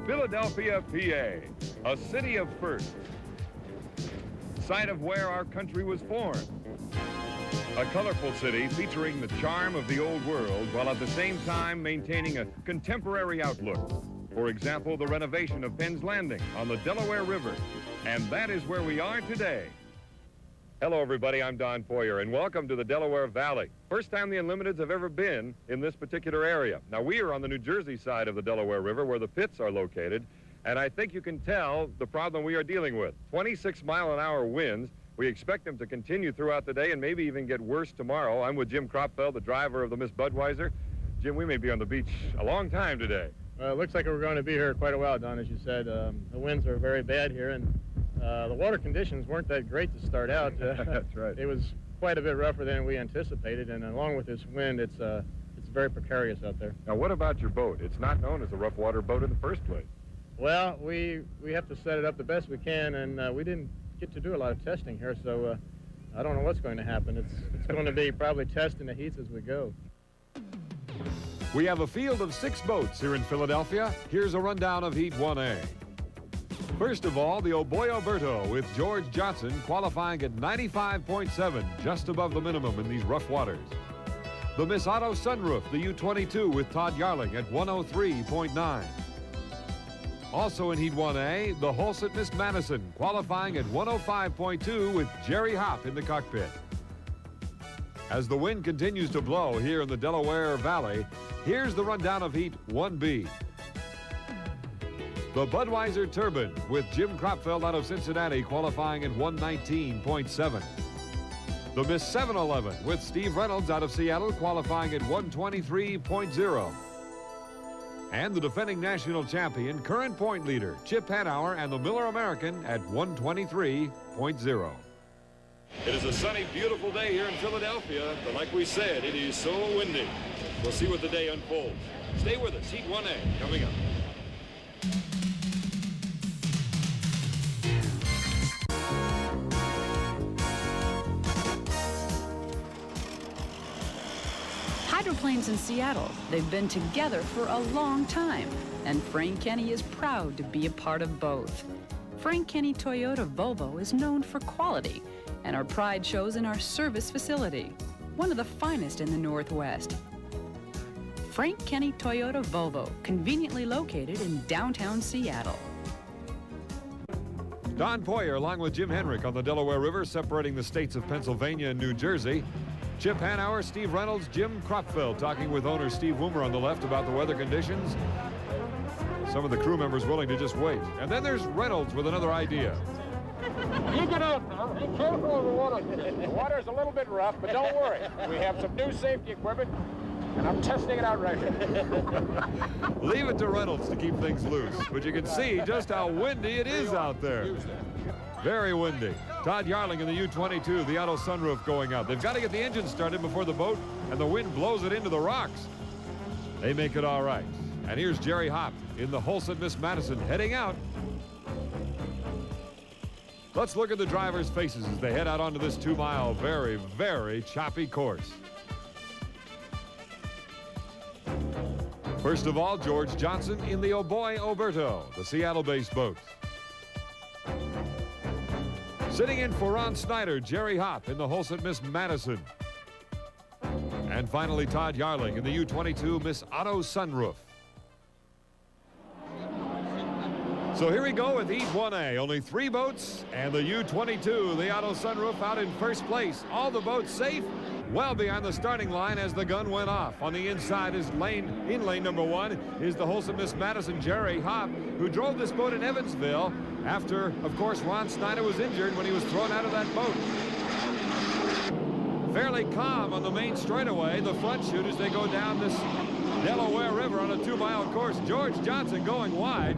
Philadelphia, PA, a city of firsts, site of where our country was formed. A colorful city featuring the charm of the old world while at the same time maintaining a contemporary outlook. For example, the renovation of Penn's Landing on the Delaware River. And that is where we are today. Hello, everybody. I'm Don Poyer, and welcome to the Delaware Valley. First time the Unlimiteds have ever been in this particular area. Now, we are on the New Jersey side of the Delaware River where the pits are located, and I think you can tell the problem we are dealing with. 26-mile-an-hour winds. We expect them to continue throughout the day and maybe even get worse tomorrow. I'm with Jim Kropfeld, the driver of the Miss Budweiser. Jim, we may be on the beach a long time today. It looks like we're going to be here quite a while, Don, as you said. The winds are very bad here, and the water conditions weren't that great to start out. That's right. It was quite a bit rougher than we anticipated, and along with this wind, it's very precarious out there. Now, what about your boat? It's not known as a rough water boat in the first place. Well, we have to set it up the best we can, and we didn't get to do a lot of testing here, so I don't know what's going to happen. It's going to be probably testing the heats as we go. We have a field of 6 boats here in Philadelphia. Here's a rundown of Heat 1A. First of all, the Oberto with George Johnson qualifying at 95.7, just above the minimum in these rough waters. The Miss Otto SUNROOF, the U-22 with Todd Yarling at 103.9. Also in Heat 1A, the Holset Miss Madison qualifying at 105.2 with Jerry Hopp in the cockpit. As the wind continues to blow here in the Delaware Valley, here's the rundown of Heat 1B. The Budweiser Turbine with Jim Kropfeld out of Cincinnati qualifying at 119.7. The Miss 711 with Steve Reynolds out of Seattle qualifying at 123.0. And the defending national champion, current point leader, Chip Hanauer and the Miller American at 123.0. It is a sunny, beautiful day here in Philadelphia, but like we said, it is so windy. We'll see what the day unfolds. Stay with us. Heat 1A coming up. Hydroplanes in Seattle. They've been together for a long time, and Frank Kenney is proud to be a part of both. Frank Kenney Toyota VOLVO is known for quality, and our pride shows in our service facility, one of the finest in the Northwest. Frank Kenney Toyota VOLVO, conveniently located in downtown Seattle. Don Poyer along with Jim Henrik on the Delaware River, separating the states of Pennsylvania and New Jersey. Chip Hanauer, Steve Reynolds, Jim Kropfeld talking with owner Steve Woomer on the left about the weather conditions. Some of the crew members willing to just wait. And then there's Reynolds with another idea. You get out now. Be careful of the water. The water's a little bit rough, but don't worry. We have some new safety equipment, and I'm testing it out right here. Leave it to Reynolds to keep things loose, but you can see just how windy it is out there. Very windy. Todd Yarling in the U-22, the Otto SUNROOF going out. They've got to get the engine started before the boat, and the wind blows it into the rocks. They make it all right. And here's Jerry Hopp in the Holset Miss Madison heading out. Let's look at the drivers' faces as they head out onto this 2-mile, very, very choppy course. First of all, George Johnson in the Oberto, the Seattle-based boat. Sitting in for Ron Snyder, Jerry Hopp in the Holset Miss Madison. And finally, Todd Yarling in the U-22 Miss Otto SUNROOF. So here we go with Heat 1A. Only 3 boats and the U-22, the Otto SUNROOF, out in first place. All the boats safe, well behind the starting line as the gun went off. On the inside is in lane number 1 is the Holset Miss Madison, Jerry Hopp, who drove this boat in Evansville after, of course, Ron Snyder was injured when he was thrown out of that boat. Fairly calm on the main straightaway, the front shoot as they go down this Delaware River on a 2-mile course. George Johnson going wide.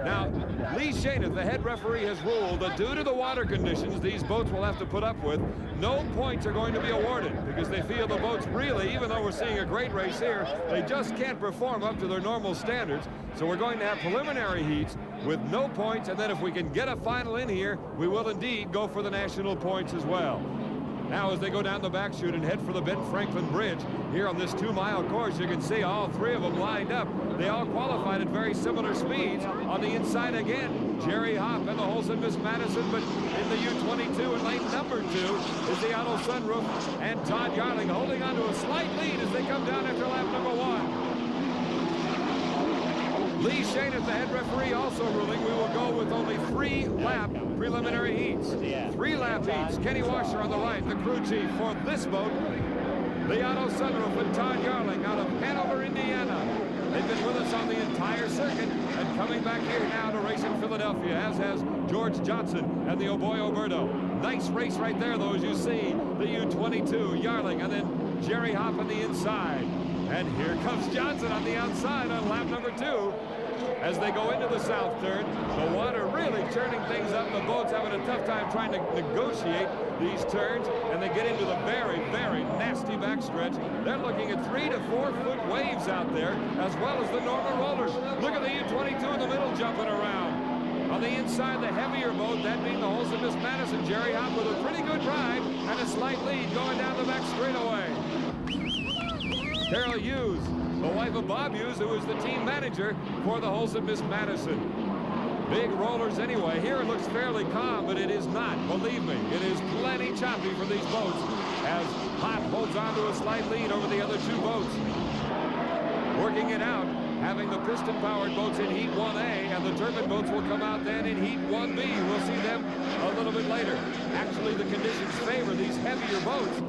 Now, Lee Shaneth, the head referee, has ruled that due to the water conditions these boats will have to put up with, no points are going to be awarded because they feel the boats really, even though we're seeing a great race here, they just can't perform up to their normal standards. So we're going to have preliminary heats with no points, and then if we can get a final in here, we will indeed go for the national points as well. Now as they go down the back chute and head for the Ben Franklin Bridge, here on this 2-mile course, you can see all three of them lined up. They all qualified at very similar speeds. On the inside again, Jerry Hopp and the Holset Miss Madison, but in the U22 in lane number 2 is the Auto Sunroof and Todd Yarling holding on to a slight lead as they come down after lap number 1. Lee Shane at the head referee also ruling we will go with only 3-lap preliminary heats. 3-lap heats. Kenny Washer on the right, the crew chief for this boat. The Auto Sunroof and Todd Yarling out of Hanauer, Indiana. They've been with us on the entire circuit and coming back here now to race in Philadelphia, as has George Johnson and the Oberto. Nice race right there, though, as you see the U22, Yarling, and then Jerry Hopp on the inside. And here comes Johnson on the outside on lap number 2. As they go into the south turn, the water really churning things up. The boat's having a tough time trying to negotiate these turns, and they get into the very, very nasty backstretch. They're looking at 3 to 4 foot waves out there, as well as the normal rollers. Look at the U22 in the middle jumping around. On the inside, the heavier boat, that being the Holset Miss Madison, Jerry Hopp with a pretty good ride and a slight lead going down the back straightaway. Carol Hughes, the wife of Bob Hughes, who is the team manager for the Holset Miss Madison. Big rollers anyway. Here it looks fairly calm, but it is not. Believe me, it is plenty choppy for these boats as Hopp holds on to a slight lead over the other 2 boats. Working it out, having the piston-powered boats in Heat 1A, and the turbine boats will come out then in Heat 1B. We'll see them a little bit later. Actually, the conditions favor these heavier boats.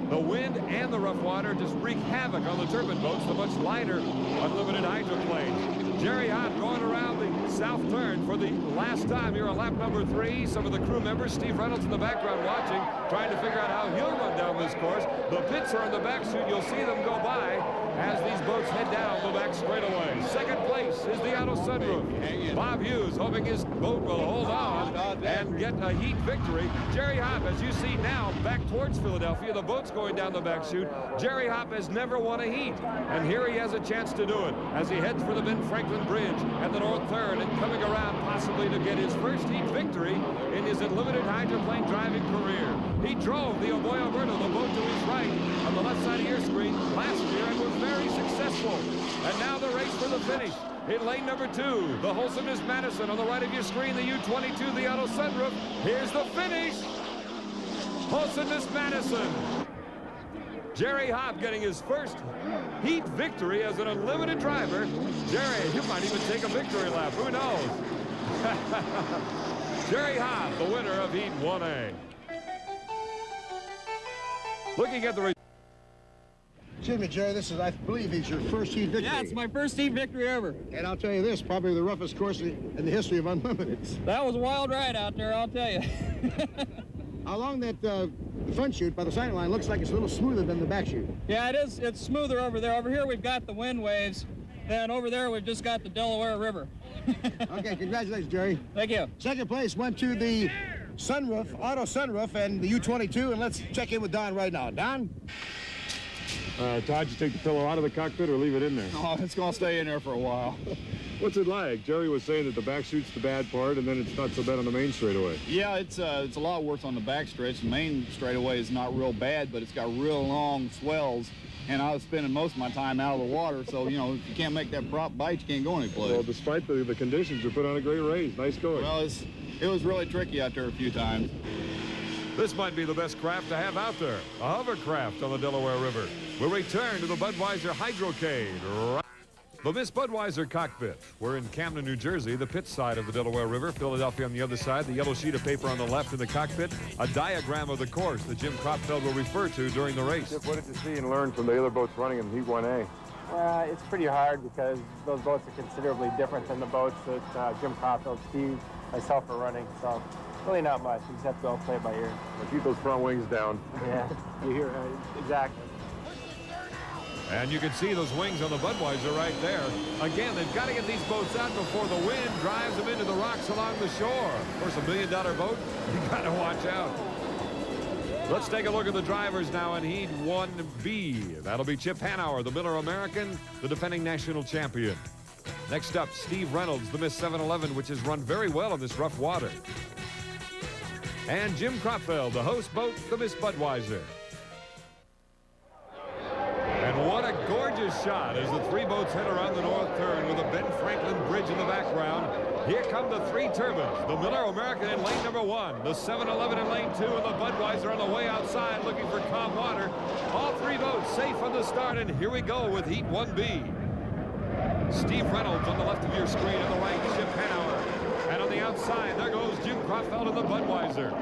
The wind and the rough water just wreak havoc on the turbine boats, the much lighter unlimited hydroplanes. Jerry Hopp going around the south turn for the last time here on lap number 3. Some of the crew members, Steve Reynolds in the background watching, trying to figure out how he'll run down this course. The pits are in the back chute. You'll see them go by as these boats head down the back straightaway. Second place is the Auto Sunroof. Bob Hughes hoping his boat will hold on and get a heat victory. Jerry Hopp, as you see now, back towards Philadelphia. The boat's going down the back chute. Jerry Hopp has never won a heat, and here he has a chance to do it as he heads for the Ben Franklin Bridge and the north turn and coming around possibly to get his first heat victory in his unlimited hydroplane driving career. He drove the Oberto, the boat to his right on the left side of your screen last year and was very successful. And now the race for the finish. In lane number 2, the Holset Miss Madison. On the right of your screen, the U22, the Auto Sunroof. Here's the finish. Holset Miss Madison. Jerry Hopp getting his first heat victory as an unlimited driver. Jerry, you might even take a victory lap. Who knows? Jerry Hopp, the winner of Heat 1A. Looking at the... Excuse me, Jerry, this is, I believe, it's your first heat victory. Yeah, it's my first heat victory ever. And I'll tell you this, probably the roughest course in the history of Unlimiteds. That was a wild ride out there, I'll tell you. Along that the front chute by the sight line looks like it's a little smoother than the back chute. Yeah, it is. It's smoother over there. Over here we've got the wind waves, and over there we've just got the Delaware River. Okay, congratulations, Jerry. Thank you. Second place went to the Sunroof, Auto Sunroof, and the U22, and let's check in with Don right now. Don? Todd, you take the pillow out of the cockpit or leave it in there? Oh, it's going to stay in there for a while. What's it like? Jerry was saying that the back chute's the bad part, and then it's not so bad on the main straightaway. Yeah, it's a lot worse on the back stretch. The main straightaway is not real bad, but it's got real long swells, and I was spending most of my time out of the water, so, you know, if you can't make that prop bite, you can't go anyplace. Well, despite the conditions, you put on a great race. Nice going. Well, it was really tricky out there a few times. This might be the best craft to have out there, a hovercraft on the Delaware River. We'll return to the Budweiser Hydrocade. Right. The Miss Budweiser cockpit. We're in Camden, New Jersey, the pit side of the Delaware River. Philadelphia on the other side, the yellow sheet of paper on the left in the cockpit. A diagram of the course that Jim Kropfeld will refer to during the race. What did you see and learn from the other boats running in Heat 1A? It's pretty hard because those boats are considerably different than the boats that Jim Kropfeld, Steve, myself are running. So really not much. You just have to go play it by ear. Well, keep those front wings down. Yeah, you hear exactly. And you can see those wings on the Budweiser right there. Again, they've got to get these boats out before the wind drives them into the rocks along the shore. Of course, $1 million boat, you got to watch out. Let's take a look at the drivers now in Heat 1B. That'll be Chip Hanauer, the Miller American, the defending national champion. Next up, Steve Reynolds, the Miss 711, which has run very well in this rough water. and Jim Kropfeld, the host boat, the Miss Budweiser. And what a gorgeous shot as the three boats head around the north turn with a Ben Franklin bridge in the background. Here come the three turbines, the Miller American in lane number 1, the 7-Eleven in lane 2, and the Budweiser on the way outside looking for calm water. All three boats safe on the start, and here we go with Heat 1B. Steve Reynolds on the left of your screen, on the right, Chip Hanauer. And on the outside, there goes Jim Kropfeld in the Budweiser.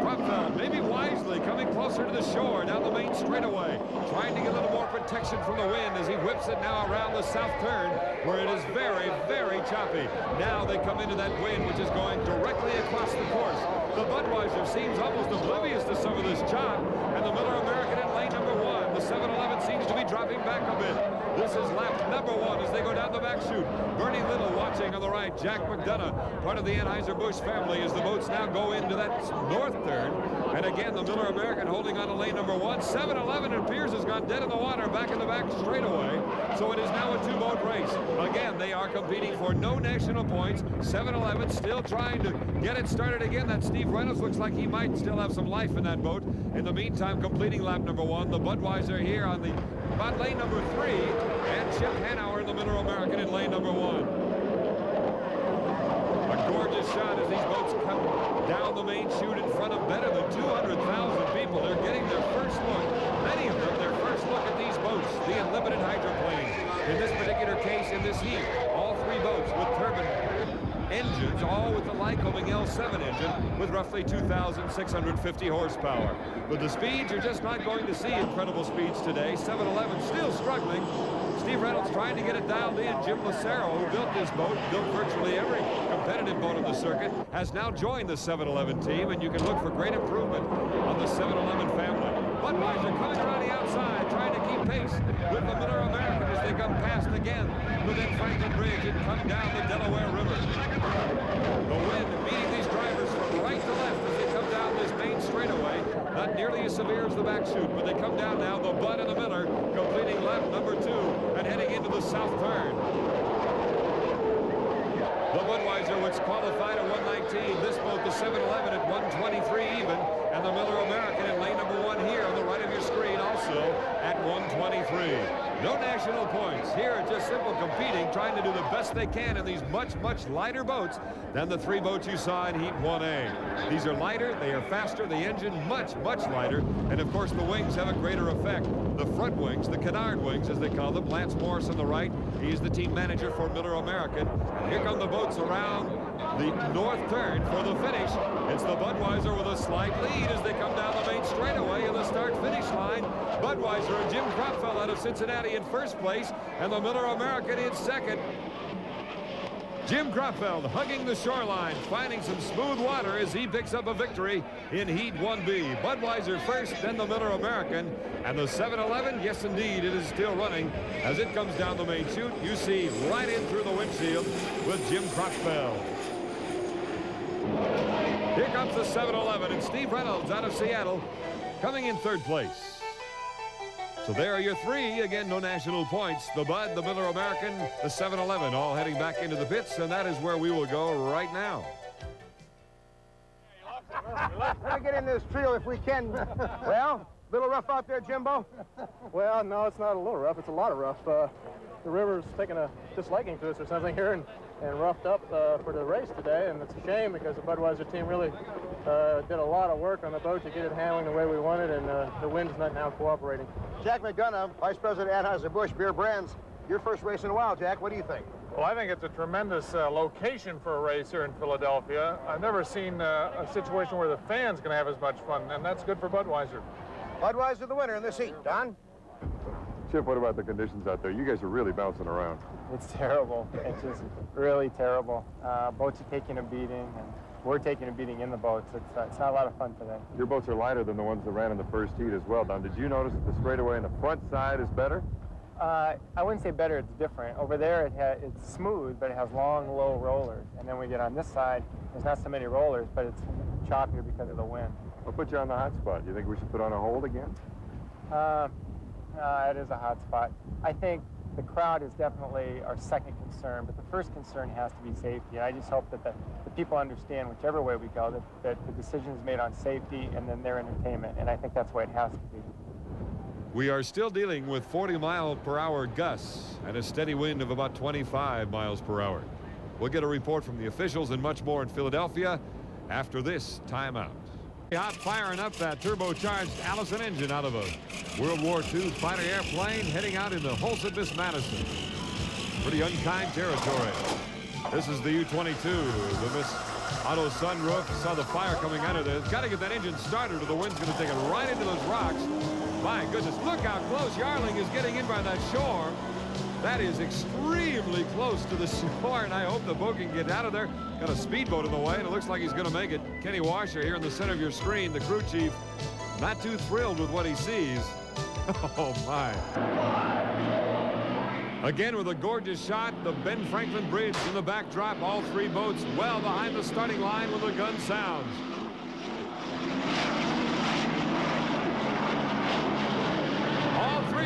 Kropfeld, maybe wisely, coming closer to the shore down the main straightaway, trying to get a little more protection from the wind as he whips it now around the south turn, where it is very, very choppy. Now they come into that wind, which is going directly across the course. The Budweiser seems almost oblivious to some of this chop, and the Miller American in lane number 1. The 7-Eleven seems to be dropping back a bit. This is lap number 1 as they go down the back chute. Bernie Little watching on the right. Jack McDonough, part of the Anheuser-Busch family, as the boats now go into that north turn. And again, the Miller American holding on to lane number 1. 7-Eleven and Mears has gone dead in the water back in the back straightaway. So it is now a two-boat race. Again, they are competing for no national points. 7-Eleven still trying to get it started again. That Steve Reynolds looks like he might still have some life in that boat. In the meantime, completing lap number 1, the Budweiser here on the about lane number 3, and Chip Hanauer in the Miller American in lane number 1. A gorgeous shot as these boats come down the main chute in front of better than 200,000 people. They're getting their first look, many of them, their first look at these boats, the unlimited hydroplanes. In this particular case, in this heat, all three boats with turbine engines, all with the Lycoming L7 engine with roughly 2,650 horsepower. But the speeds, you're just not going to see incredible speeds today. 7-Eleven still struggling. Steve Reynolds trying to get it dialed in. Jim Lucero, who built this boat, built virtually every competitive boat on the circuit, has now joined the 7-Eleven team, and you can look for great improvement on the 7-Eleven family. Budweiser coming around the outside, trying to keep pace with the Miller American as they come past again the Ben Franklin Bridge and come down the Delaware River. The wind meeting these drivers from right to left as they come down this main straightaway. Not nearly as severe as the back chute, but they come down now, the Bud and the Miller, completing lap number 2 and heading into the south turn. The Budweiser, which qualified at 119, this boat, the 7-Eleven at 123 even, and the Miller American in lane number 1 here on the right of your screen also at 123. No national points. Here, just simple competing, trying to do the best they can in these much, much lighter boats than the three boats you saw in Heat 1A. These are lighter, they are faster, the engine much, much lighter, and of course the wings have a greater effect. The front wings, the canard wings as they call them, Lance Morris on the right, he's the team manager for Miller American. And here come the boats around the north turn for the finish. It's the Budweiser with a slight lead as they come down the main straightaway in the start-finish line. Budweiser and Jim Kropfeld out of Cincinnati in first place, and the Miller American in second. Jim Kropfeld hugging the shoreline, finding some smooth water as he picks up a victory in Heat 1B. Budweiser first, then the Miller American, and the 7-Eleven, yes indeed, it is still running. As it comes down the main chute, you see right in through the windshield with Jim Kropfeld. Here comes the 7-Eleven, and Steve Reynolds out of Seattle coming in third place. So there are your three. Again, no national points. The Bud, the Miller American, the 7-Eleven, all heading back into the pits, and that is where we will go right now. Let me get into this trio if we can. Well, a little rough out there, Jimbo? Well, no, it's not a little rough. It's a lot of rough. The river's taking a disliking to us or something here and roughed up for the race today, and it's a shame because the Budweiser team really did a lot of work on the boat to get it handling the way we wanted, and the wind's not now cooperating. Jack McDonough, Vice President Anheuser-Busch Beer Brands. Your first race in a while, Jack. What do you think? Well, I think it's a tremendous location for a race here in Philadelphia. I've never seen a situation where the fans can have as much fun, and that's good for Budweiser. Budweiser the winner in this heat. Don? Chip, what about the conditions out there? You guys are really bouncing around. It's terrible. It's just really terrible. Boats are taking a beating, and we're taking a beating in the boats. It's not a lot of fun today. Your boats are lighter than the ones that ran in the first heat as well, Don. Did you notice that the straightaway on the front side is better? I wouldn't say better, it's different. Over there, it's smooth, but it has long, low rollers. And then we get on this side, there's not so many rollers, but it's choppier because of the wind. I'll put you on the hot spot. Do you think we should put on a hold again? It is a hot spot. I think the crowd is definitely our second concern, but the first concern has to be safety. And I just hope that the people understand, whichever way we go, that the decision is made on safety and then their entertainment, and I think that's the way it has to be. We are still dealing with 40-mile-per-hour gusts and a steady wind of about 25 miles per hour. We'll get a report from the officials and much more in Philadelphia after this timeout. Hopp firing up that turbocharged Allison engine out of a World War II fighter airplane heading out into Holset, Madison. Pretty unkind territory. This is the U-22. The Miss Auto Sunroof saw the fire coming out of there. It's got to get that engine started or the wind's going to take it right into those rocks. My goodness, look how close Yarling is getting in by that shore. That is extremely close to the shore, and I hope the boat can get out of there. Got a speedboat in the way, and it looks like he's going to make it. Kenny Washer here in the center of your screen, the crew chief, not too thrilled with what he sees. Oh, my. Again, with a gorgeous shot, the Ben Franklin Bridge in the backdrop. All three boats well behind the starting line when the gun sounds.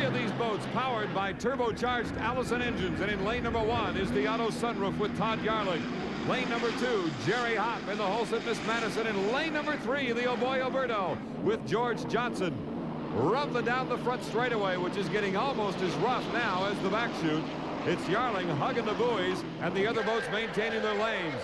Of these boats powered by turbocharged Allison engines, and in lane number 1 is the Auto Sunroof with Todd Yarling. Lane number 2, Jerry Hopp in the Holset Miss Madison. In lane number 3, the Oberto with George Johnson. Rumbling down the front straightaway, which is getting almost as rough now as the back chute. It's Yarling hugging the buoys and the other boats maintaining their lanes.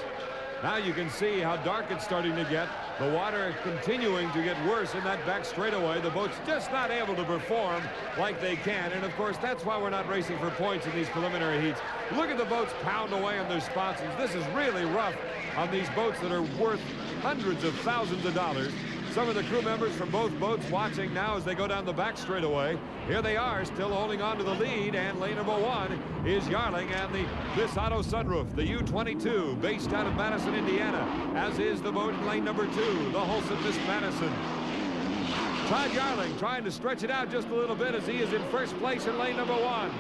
Now you can see how dark it's starting to get. The water continuing to get worse in that back straightaway. The boat's just not able to perform like they can. And, of course, that's why we're not racing for points in these preliminary heats. Look at the boats pound away on their sponsons. This is really rough on these boats that are worth hundreds of thousands of dollars. Some of the crew members from both boats watching now as they go down the back straightaway. Here they are, still holding on to the lead, and lane number 1 is Yarling and the Miss Auto Sunroof, the U-22, based out of Madison, Indiana, as is the boat in lane number 2, the Holset Miss Madison. Todd Yarling trying to stretch it out just a little bit as he is in first place in lane number 1,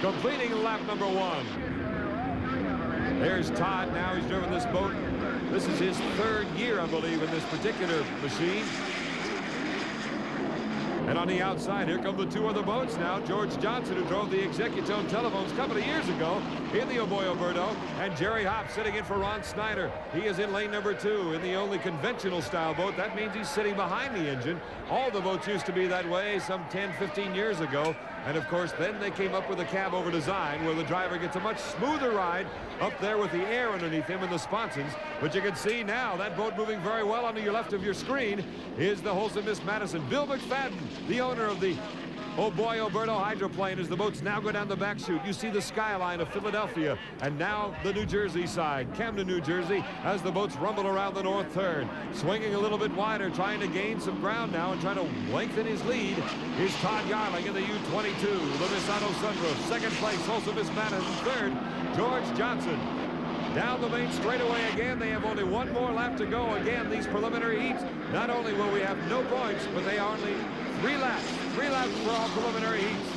completing lap number 1. There's Todd now. He's driven this boat. This is his 3rd year, I believe, in this particular machine. And on the outside, here come the 2 other boats now. George Johnson, who drove the Executone Telephones a couple of years ago in the Oberto, and Jerry Hopp sitting in for Ron Snyder. He is in lane number 2 in the only conventional style boat. That means he's sitting behind the engine. All the boats used to be that way some 10, 15 years ago. And, of course, then they came up with a cab-over design where the driver gets a much smoother ride up there with the air underneath him and the sponsons. But you can see now that boat moving very well on to your left of your screen is the Holset Miss Madison. Bill McFadden, the owner of the Oberto hydroplane, as the boats now go down the back chute. You see the skyline of Philadelphia, and now the New Jersey side, Camden, New Jersey, as the boats rumble around the north turn. Swinging a little bit wider, trying to gain some ground now and trying to lengthen his lead is Todd Yarling in the U-22, the Miss Auto Sunroof. Second place, also Miss Madison. Third, George Johnson. Down the main straightaway again. They have only 1 more lap to go. Again, these preliminary heats, not only will we have no points, but they are only 3 laps. 3 laps for all preliminary heats.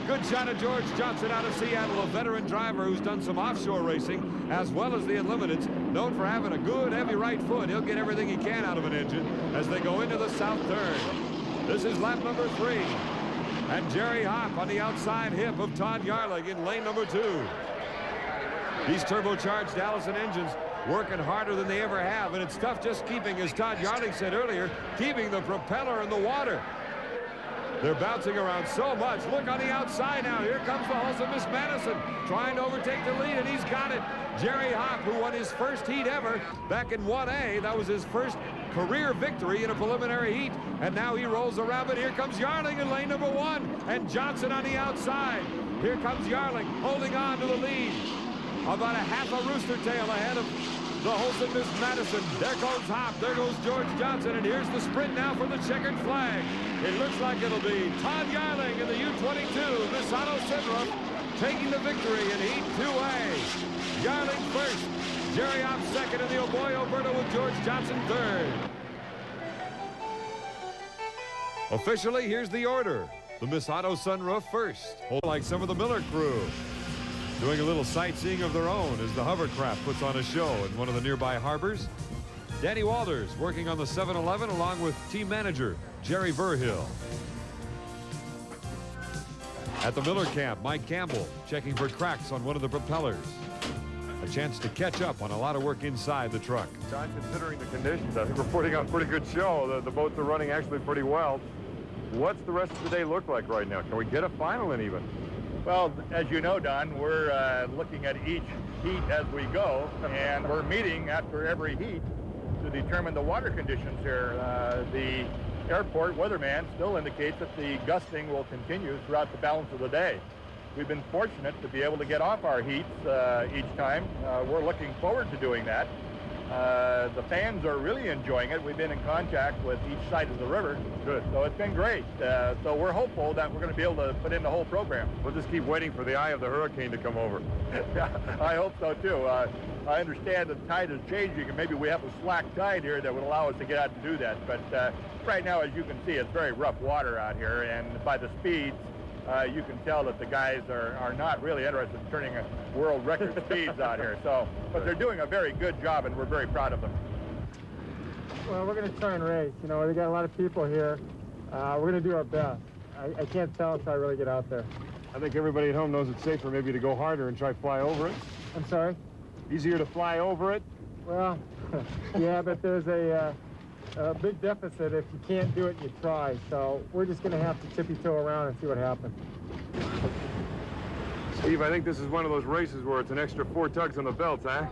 Good shot of George Johnson out of Seattle, a veteran driver who's done some offshore racing as well as the Unlimiteds, known for having a good heavy right foot. He'll get everything he can out of an engine as they go into the south turn. This is lap number 3. And Jerry Hopp on the outside hip of Todd Yarling in lane number 2. These turbocharged Allison engines working harder than they ever have, and it's tough just keeping, as Todd Yarling said earlier, keeping the propeller in the water. They're bouncing around so much. Look on the outside now. Here comes the Holset Miss Madison trying to overtake the lead, and he's got it. Jerry Hopp, who won his first heat ever back in 1A. That was his first career victory in a preliminary heat, and now he rolls around. But here comes Yarling in lane number 1, and Johnson on the outside. Here comes Yarling holding on to the lead. About a half a rooster tail ahead of the Holset Miss Madison. There goes Hopp, there goes George Johnson, and here's the sprint now for the checkered flag. It looks like it'll be Todd Yarling in the U-22, Miss Auto Sunroof, taking the victory in Heat 2A. Yarling first, Jerry Hopp second, and the Oberto with George Johnson third. Officially, here's the order. The Miss Auto Sunroof first, like some of the Miller crew, doing a little sightseeing of their own as the hovercraft puts on a show in one of the nearby harbors. Danny Walters working on the 7-Eleven along with team manager Jerry Verhill. At the Miller camp, Mike Campbell checking for cracks on one of the propellers. A chance to catch up on a lot of work inside the truck. John, considering the conditions, I think we're putting on a pretty good show. The boats are running actually pretty well. What's the rest of the day look like right now? Can we get a final in even? Well, as you know, Don, we're looking at each heat as we go, and we're meeting after every heat to determine the water conditions here. The airport weatherman still indicates that the gusting will continue throughout the balance of the day. We've been fortunate to be able to get off our heats each time. We're looking forward to doing that. The fans are really enjoying it. We've been in contact with each side of the river. Good. So it's been great. So we're hopeful that we're going to be able to put in the whole program. We'll just keep waiting for the eye of the hurricane to come over. Yeah, I hope so too. I understand the tide is changing, and maybe we have a slack tide here that would allow us to get out and do that. But right now, as you can see, it's very rough water out here, and by the speeds, you can tell that the guys are not really interested in turning world record speeds out here. So, but they're doing a very good job, and we're very proud of them. Well, we're going to try and race. You know, we got a lot of people here. We're going to do our best. I can't tell until I really get out there. I think everybody at home knows it's safer maybe to go harder and try to fly over it. I'm sorry? Easier to fly over it? Well, yeah, but there's a big deficit if you can't do it and you try. So we're just going to have to tippy-toe around and see what happens. Steve, I think this is one of those races where it's an extra 4 tugs on the belts, huh?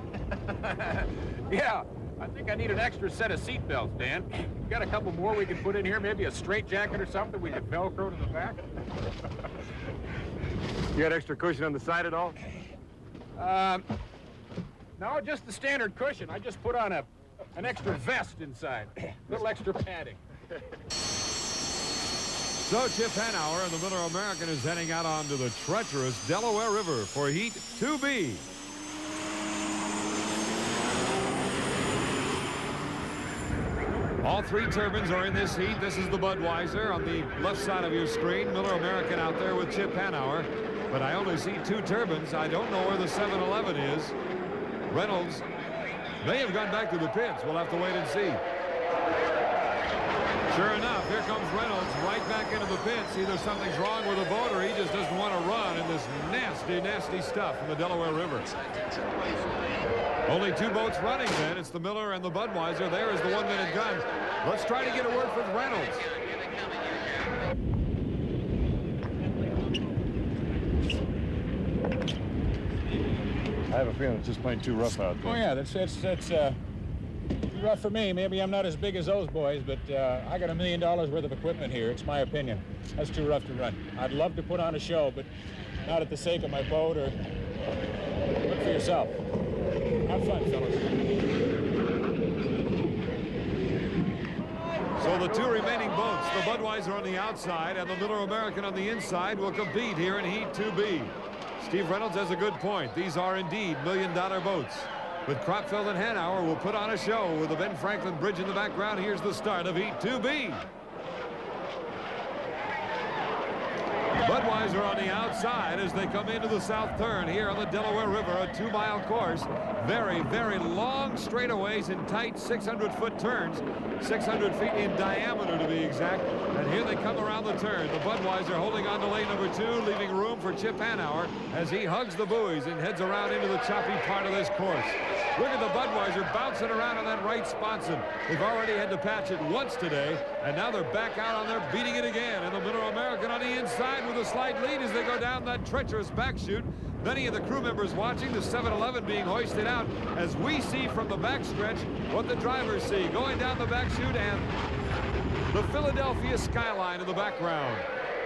Yeah, I think I need an extra set of seat belts, Dan. You got a couple more we can put in here, maybe a straight jacket or something we can Velcro to the back? You got extra cushion on the side at all? No, just the standard cushion. I just put on an extra vest inside. A little extra padding. So Chip Hanauer and the Miller American is heading out onto the treacherous Delaware River for Heat 2B. All 3 turbines are in this heat. This is the Budweiser on the left side of your screen. Miller American out there with Chip Hanauer. But I only see 2 turbines. I don't know where the 711 is. Reynolds may have gone back to the pits. We'll have to wait and see. Sure enough, here comes Reynolds right back into the pits. Either something's wrong with the boat or he just doesn't want to run in this nasty, nasty stuff in the Delaware River. Only 2 boats running then. It's the Miller and the Budweiser. There is the 1-minute gun. Let's try to get a word with Reynolds. I have a feeling it's just plain too rough out there. Oh, yeah, that's rough for me. Maybe I'm not as big as those boys, but I got $1 million worth of equipment here. It's my opinion. That's too rough to run. I'd love to put on a show, but not at the sake of my boat or look for yourself. Have fun, fellas. So the 2 remaining boats, the Budweiser on the outside and the Miller American on the inside, will compete here in Heat 2B. Steve Reynolds has a good point. These are indeed $1 million boats. But Kropfeld and Hanauer will put on a show with the Ben Franklin Bridge in the background. Here's the start of Heat 2B. Budweiser on the outside as they come into the south turn here on the Delaware River, a 2-mile course. Very, very long straightaways and tight 600-foot turns, 600 feet in diameter to be exact. And here they come around the turn. The Budweiser holding on to lane number 2, leaving room for Chip Hanauer as he hugs the buoys and heads around into the choppy part of this course. Look at the Budweiser bouncing around on that right sponson. They've already had to patch it once today, and now they're back out on there beating it again. And the Miller American on the inside with a slight lead as they go down that treacherous back chute. Many of the crew members watching the 711 being hoisted out as we see from the backstretch what the drivers see going down the back chute and the Philadelphia skyline in the background.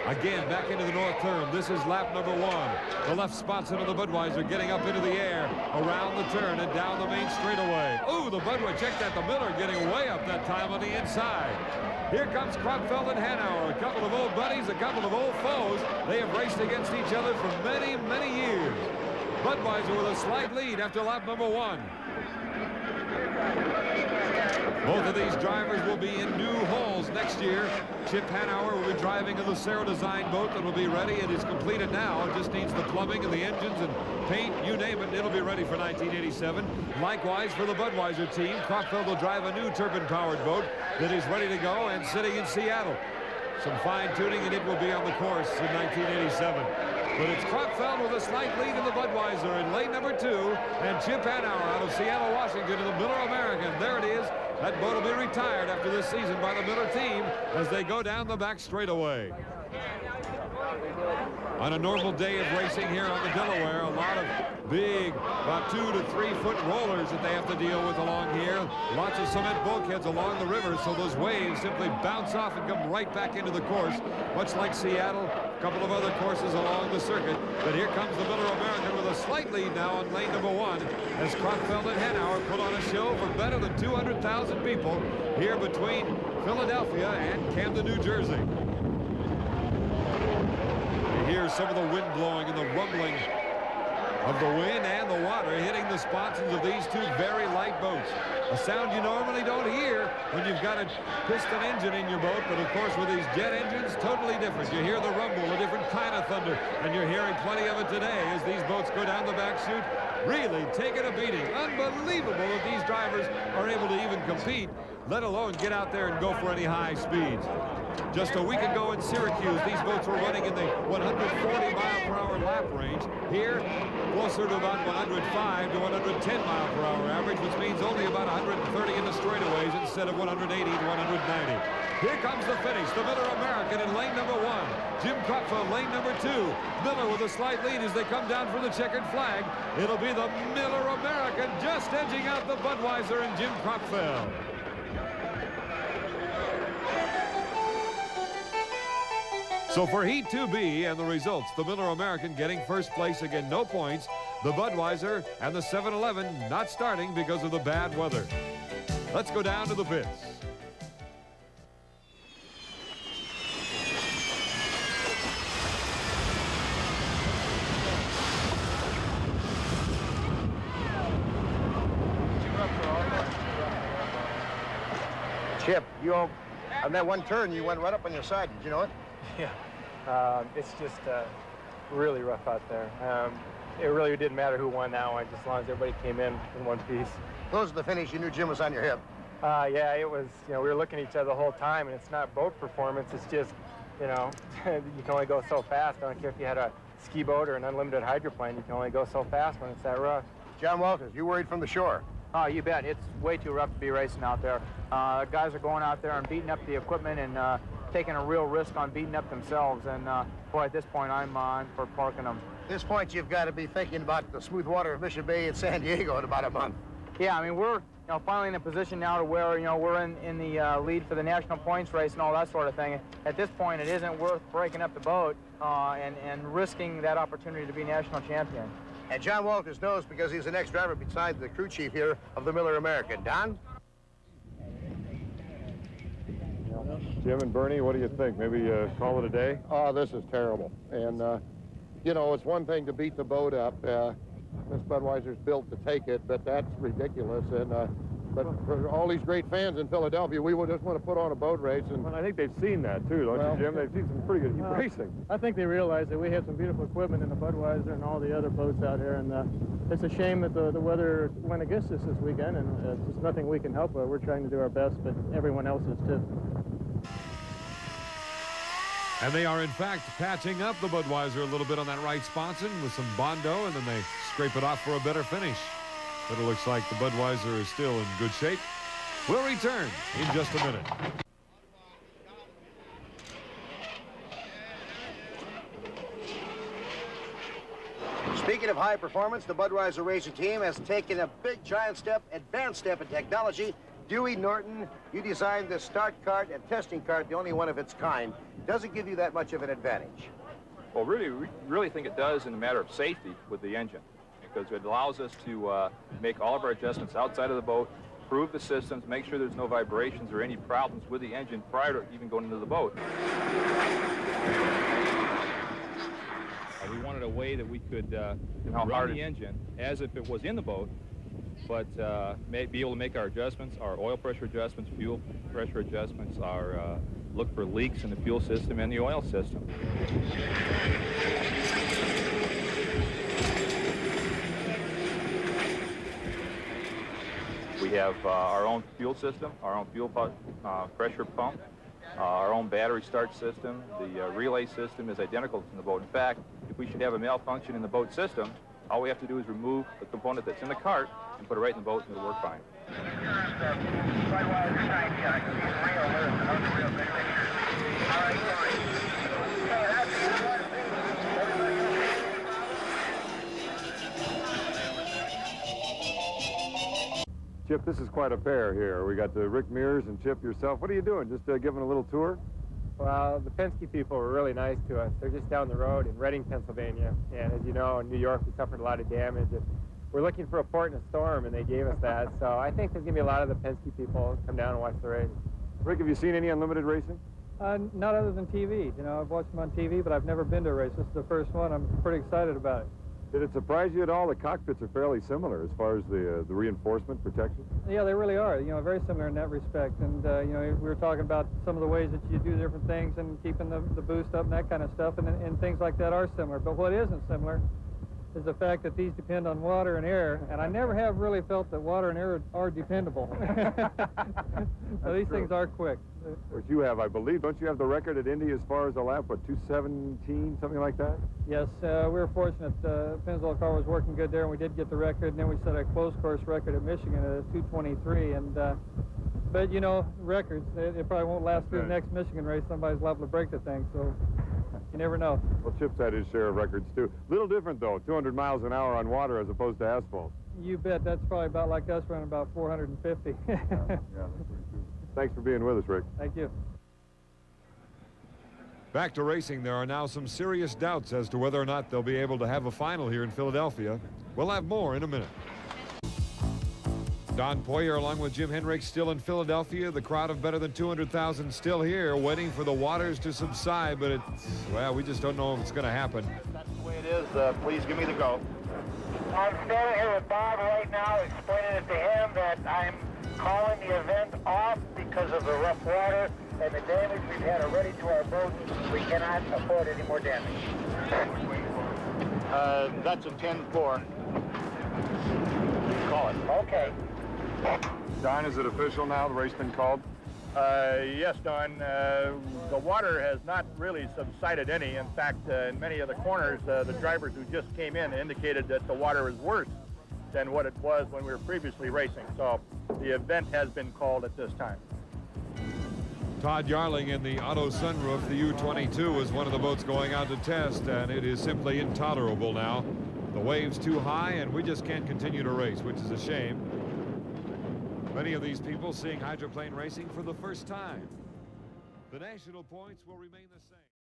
Again, back into the north turn. This is lap number 1. The left sponson of the Budweiser getting up into the air, around the turn and down the main straightaway. Ooh, the Budweiser, check that, the Miller getting way up that time on the inside. Here comes Kropfeld and Hanauer, a couple of old buddies, a couple of old foes. They have raced against each other for many, many years. Budweiser with a slight lead after lap number 1. Both of these drivers will be in new hulls next year. Chip Hanauer will be driving a Lucero design boat that will be ready. It is completed now. It just needs the plumbing and the engines and paint, you name it. It'll be ready for 1987. Likewise for the Budweiser team, Kropfeld will drive a new turbine-powered boat that is ready to go and sitting in Seattle. some fine-tuning, and it will be on the course in 1987. But it's Kropfeld with a slight lead in the Budweiser in lane number 2, and Chip Hanauer out of Seattle, Washington in the Miller American. There it is. That boat will be retired after this season by the Miller team as they go down the back straightaway. On a normal day of racing here on the Delaware, a lot of big, about 2 to 3 foot rollers that they have to deal with along here. Lots of cement bulkheads along the river, so those waves simply bounce off and come right back into the course, much like Seattle, a couple of other courses along the circuit. But here comes the Miller American with a slight lead now on lane number 1 as Kropfeld and Hanauer put on a show for better than 200,000 people here between Philadelphia and Camden, New Jersey. Here's some of the wind blowing and the rumbling of the wind and the water hitting the sponsons of these two very light boats. A sound you normally don't hear when you've got a piston engine in your boat, but of course with these jet engines, totally different. You hear the rumble, a different kind of thunder, and you're hearing plenty of it today as these boats go down the back chute, really taking a beating. Unbelievable that these drivers are able to even compete, let alone get out there and go for any high speeds. Just a week ago in Syracuse, these boats were running in the 140-mile-per-hour lap range. Here, closer to about 105 to 110 mile-per-hour average, which means only about 130 in the straightaways instead of 180 to 190. Here comes the finish. The Miller American in lane number 1. Jim Kropfeld, lane number 2. Miller with a slight lead as they come down for the checkered flag. It'll be the Miller American just edging out the Budweiser and Jim Kropfeld. So for Heat 2B and the results, the Miller American getting first place, again, no points. The Budweiser and the 7-Eleven not starting because of the bad weather. Let's go down to the pits. Chip, you on that one turn, you went right up on your side. Did you know it? Yeah, it's just really rough out there. It really didn't matter who won that one, just as long as everybody came in one piece. Close to the finish, you knew Jim was on your hip. Yeah, it was, we were looking at each other the whole time, and it's not boat performance, it's just, you can only go so fast. I don't care if you had a ski boat or an unlimited hydroplane, you can only go so fast when it's that rough. John Walters, you worried from the shore? Oh, you bet. It's way too rough to be racing out there. Guys are going out there and beating up the equipment and taking a real risk on beating up themselves. And boy, at this point, I'm for parking them. At this point, you've got to be thinking about the smooth water of Mission Bay and San Diego in about a month. Yeah, I mean, we're finally in a position now to where we're in the lead for the national points race and all that sort of thing. At this point, it isn't worth breaking up the boat and risking that opportunity to be national champion. And John Walters knows because he's the next driver beside the crew chief here of the Miller American. Don? Jim and Bernie, what do you think? Maybe call it a day? Oh, this is terrible. And, it's one thing to beat the boat up. This Budweiser's built to take it, but that's ridiculous. And but for all these great fans in Philadelphia, we would just want to put on a boat race. And well, I think they've seen that, too, don't you, Jim? They've seen some pretty good racing. I think they realize that we have some beautiful equipment in the Budweiser and all the other boats out here, and it's a shame that the weather went against us this weekend, and there's nothing we can help with. We're trying to do our best, but everyone else is too. And they are, in fact, patching up the Budweiser a little bit on that right sponson with some Bondo, and then they scrape it off for a better finish. But it looks like the Budweiser is still in good shape. We'll return in just a minute. Speaking of high performance, the Budweiser racing team has taken a big, giant step, advanced step in technology. Dewey Norton, you designed the start cart and testing cart, the only one of its kind. Does it give you that much of an advantage? Well, we really think it does in a matter of safety with the engine, because it allows us to make all of our adjustments outside of the boat, prove the systems, make sure there's no vibrations or any problems with the engine prior to even going into the boat. We wanted a way that we could run the engine as if it was in the boat, but be able to make our adjustments, our oil pressure adjustments, fuel pressure adjustments, our look for leaks in the fuel system and the oil system. We have our own fuel system, our own fuel pressure pump, our own battery start system, the relay system is identical to the boat. In fact, if we should have a malfunction in the boat system, all we have to do is remove the component that's in the cart and put it right in the boat and it'll work fine. Chip, this is quite a pair here. We got Rick Mears and Chip yourself. What are you doing? Just giving a little tour? Well, the Penske people were really nice to us. They're just down the road in Reading, Pennsylvania. And as you know, in New York, we suffered a lot of damage. And we're looking for a port in a storm, and they gave us that. So I think there's going to be a lot of the Penske people come down and watch the race. Rick, have you seen any unlimited racing? Not other than TV. You know, I've watched them on TV, but I've never been to a race. This is the first one. I'm pretty excited about it. Did it surprise you at all? The cockpits are fairly similar as far as the reinforcement protection. Yeah, they really are. You know, very similar in that respect. And you know, we were talking about some of the ways that you do different things and keeping the boost up and that kind of stuff, and things like that are similar. But what isn't similar is the fact that these depend on water and air, and I never have really felt that water and air are dependable. So these things are quick. Which you have, I believe. Don't you have the record at Indy as far as the lap, what, 2:17, something like that? Yes, we were fortunate. Pennzoil car was working good there, and we did get the record, and then we set a closed course record at Michigan at 2:23. And but, you know, records, it probably won't last through the next Michigan race. Somebody's liable to break the thing, so you never know. Well, Chip's had his share of records, too. Little different, though, 200 miles an hour on water as opposed to asphalt. You bet. That's probably about like us running about 450. Yeah, that's pretty true. Thanks for being with us, Rick. Thank you. Back to racing, there are now some serious doubts as to whether or not they'll be able to have a final here in Philadelphia. We'll have more in a minute. Don Poyer along with Jim Henrik still in Philadelphia. The crowd of better than 200,000 still here waiting for the waters to subside, but it's, well, we just don't know if it's going to happen. That's the way it is. Please give me the go. I'm standing here with Bob right now, explaining it to him that I'm calling the event off because of the rough water and the damage we've had already to our boat. We cannot afford any more damage. That's a 10-4. Call it. Okay. Don, is it official now? The race been called? Yes, Don. The water has not really subsided any. In fact, in many of the corners, the drivers who just came in indicated that the water is worse than what it was when we were previously racing. So the event has been called at this time. Todd Yarling in the auto sunroof, the U-22, is one of the boats going out to test, and it is simply intolerable now. The wave's too high, and we just can't continue to race, which is a shame. Many of these people seeing hydroplane racing for the first time. The national points will remain the same.